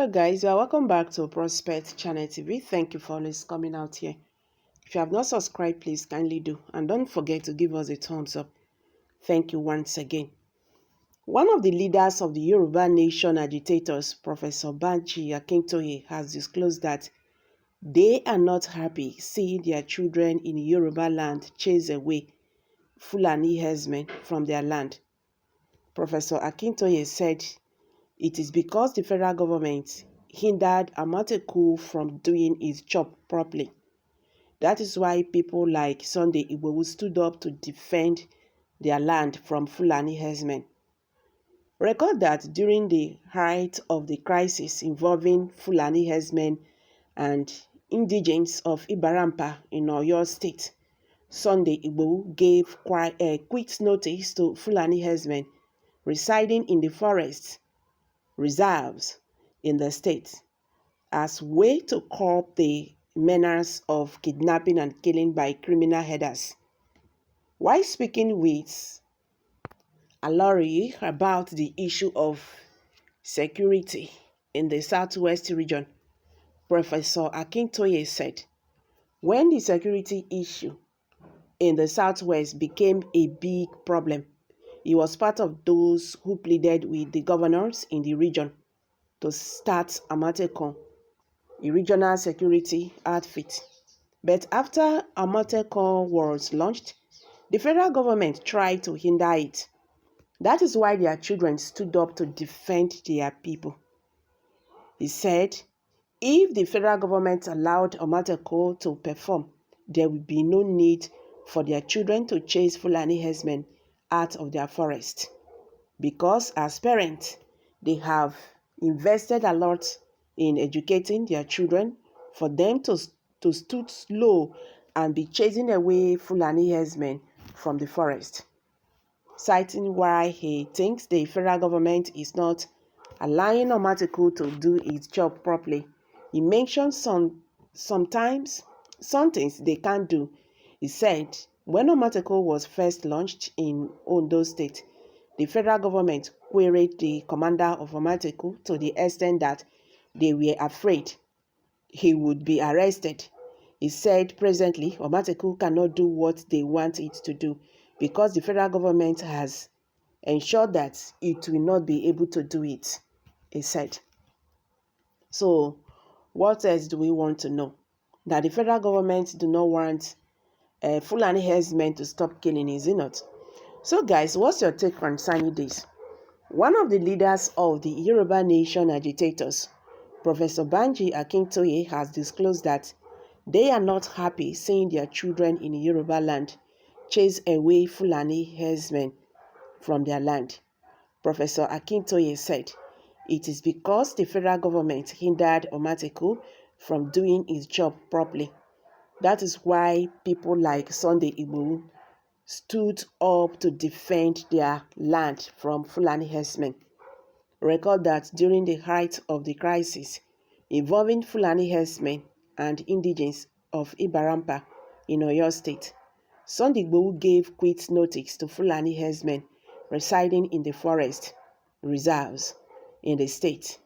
Hello guys, you are welcome back to Prospect Channel TV. Thank you for always coming out here. If you have not subscribed, please kindly do, and don't forget to give us a thumbs up. Thank you once again. One of the leaders of the Yoruba Nation agitators, Professor Banji Akintoye, has disclosed that they are not happy seeing their children in Yoruba land chase away Fulani herdsmen from their land. Professor Akintoye said it is because the federal government hindered Amotekun from doing its job properly. That is why people like Sunday Igboho stood up to defend their land from Fulani herdsmen. Record that during the height of the crisis involving Fulani herdsmen and indigents of Ibarampa in Oyo State, Sunday Igboho gave quick notice to Fulani herdsmen residing in the forests reserves in the state as way to curb the menace of kidnapping and killing by criminal herders. While speaking with Alori about the issue of security in the Southwest region, Professor Akintoye said, when the security issue in the Southwest became a big problem, he was part of those who pleaded with the governors in the region to start Amotekun, a regional security outfit. But after Amotekun was launched, the federal government tried to hinder it. That is why their children stood up to defend their people. He said, if the federal government allowed Amotekun to perform, there would be no need for their children to chase Fulani herdsmen out of their forest. Because as parents, they have invested a lot in educating their children for them to stood slow and be chasing away Fulani herdsmen from the forest. Citing why he thinks the federal government is not allowing Amotekun to do its job properly, he mentioned sometimes some things they can't do. He said, when Amotekun was first launched in Ondo State, the federal government queried the commander of Amotekun to the extent that they were afraid he would be arrested. He said presently Amotekun cannot do what they want it to do because the federal government has ensured that it will not be able to do it, he said. So what else do we want to know? That the federal government do not want Fulani herdsmen to stop killing, is it not? So guys, what's your take concerning this? One of the leaders of the Yoruba Nation agitators, Professor Banji Akintoye, has disclosed that they are not happy seeing their children in Yoruba land chase away Fulani herdsmen from their land. Professor Akintoye said, it is because the federal government hindered Amotekun from doing its job properly. That is why people like Sunday Igboho stood up to defend their land from Fulani herdsmen. Record that during the height of the crisis involving Fulani herdsmen and indigents of Ibarampa in Oyo State, Sunday Igboho gave quick notice to Fulani herdsmen residing in the forest reserves in the state,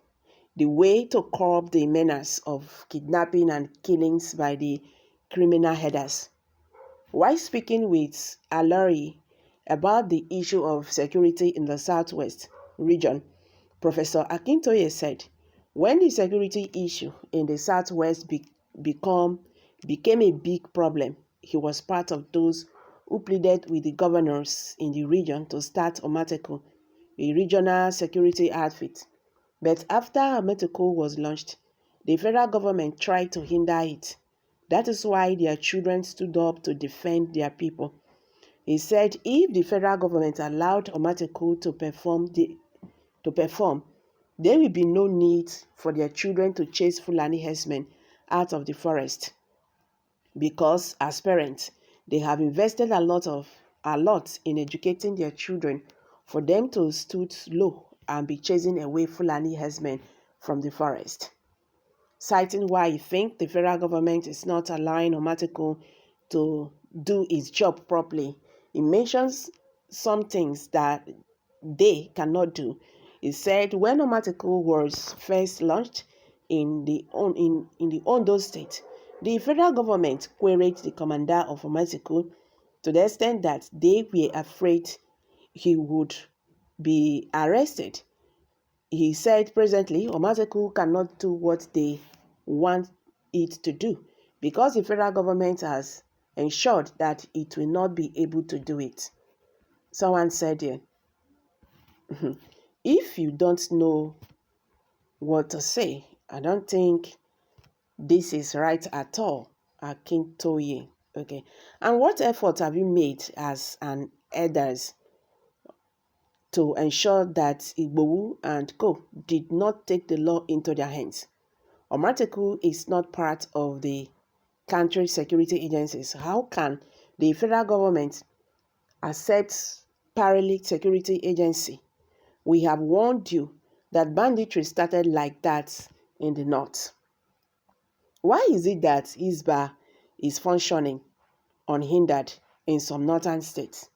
the way to curb the menace of kidnapping and killings by the criminal herders. While speaking with Alori about the issue of security in the Southwest region, Professor Akintoye said, when the security issue in the Southwest became a big problem, he was part of those who pleaded with the governors in the region to start Amotekun, a regional security outfit. But after Amotekun was launched, the federal government tried to hinder it. That is why their children stood up to defend their people. He said if the federal government allowed Amotekun to perform, there will be no need for their children to chase Fulani herdsmen out of the forest. Because as parents, they have invested a lot in educating their children for them to stood low and be chasing away Fulani herdsmen from the forest. Citing why he thinks the federal government is not allowing Amotekun to do its job properly, he mentions some things that they cannot do. He said when Amotekun was first launched, in the Ondo state, the federal government queried the commander of Amotekun to the extent that they were afraid he would be arrested. He said presently Amotekun cannot do what they want it to do because the federal government has ensured that it will not be able to do it. Someone said here, if you don't know what to say, I don't think this is right at all. Akintoye. Okay. And what effort have you made as an elders to ensure that Igboho and co. did not take the law into their hands? Amotekun is not part of the country security agencies. How can the federal government accept parallel security agency? We have warned you that banditry started like that in the north. Why is it that Hisbah is functioning unhindered in some northern states?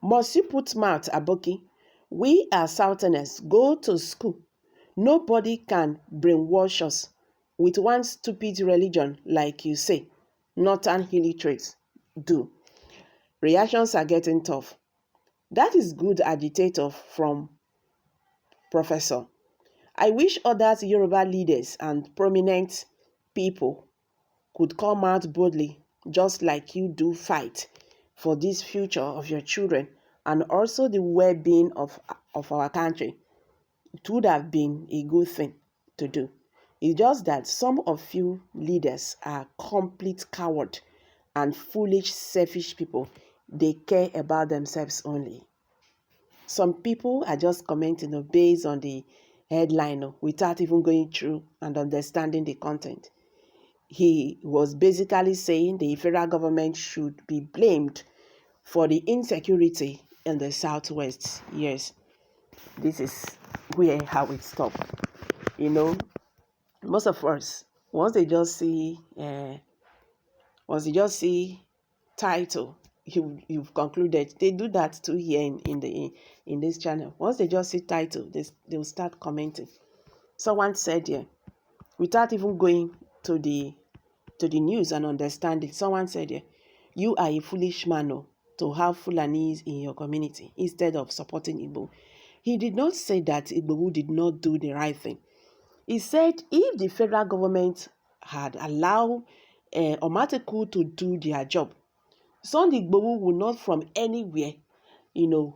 Must you put mouth, Aboki? We are Southerners. Go to school. Nobody can brainwash us with one stupid religion like you say. Northern illiterates do. Reactions are getting tough. That is good agitator from Professor. I wish other Yoruba leaders and prominent people could come out boldly, just like you do, fight for this future of your children and also the well-being of our country. It would have been a good thing to do. It's just that some of you leaders are complete cowards and foolish, selfish people. They care about themselves only. Some people are just commenting based on the headline without even going through and understanding the content. He was basically saying the federal government should be blamed for the insecurity in the southwest. Yes, this is how it stopped. Most of us, once they just see title, you've concluded. They do that too here in this channel. Once they just see title, they will start commenting. Someone said here, without even going to the news and understanding, someone said here, you are a foolish man to have Fulanis in your community instead of supporting Igbo. He did not say that Igbo did not do the right thing. He said if the federal government had allowed Amotekun to do their job, some Igbo would not from anywhere, go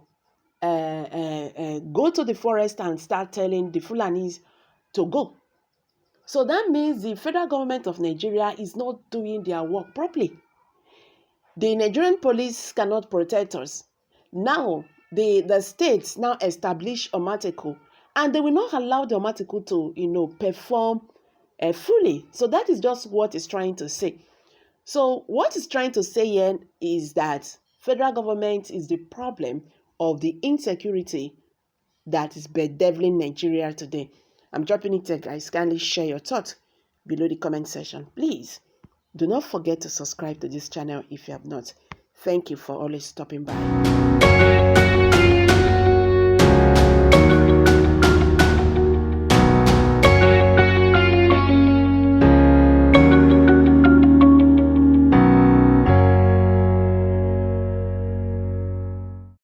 to the forest and start telling the Fulanis to go. So that means the federal government of Nigeria is not doing their work properly. The Nigerian police cannot protect us. Now, the states now establish Amotekun, and they will not allow the Amotekun to, perform fully. So that is just what it's trying to say. So what it's trying to say here is that federal government is the problem of the insecurity that is bedeviling Nigeria today. I'm dropping it there, guys. Kindly share your thoughts below the comment section. Please do not forget to subscribe to this channel if you have not. Thank you for always stopping by.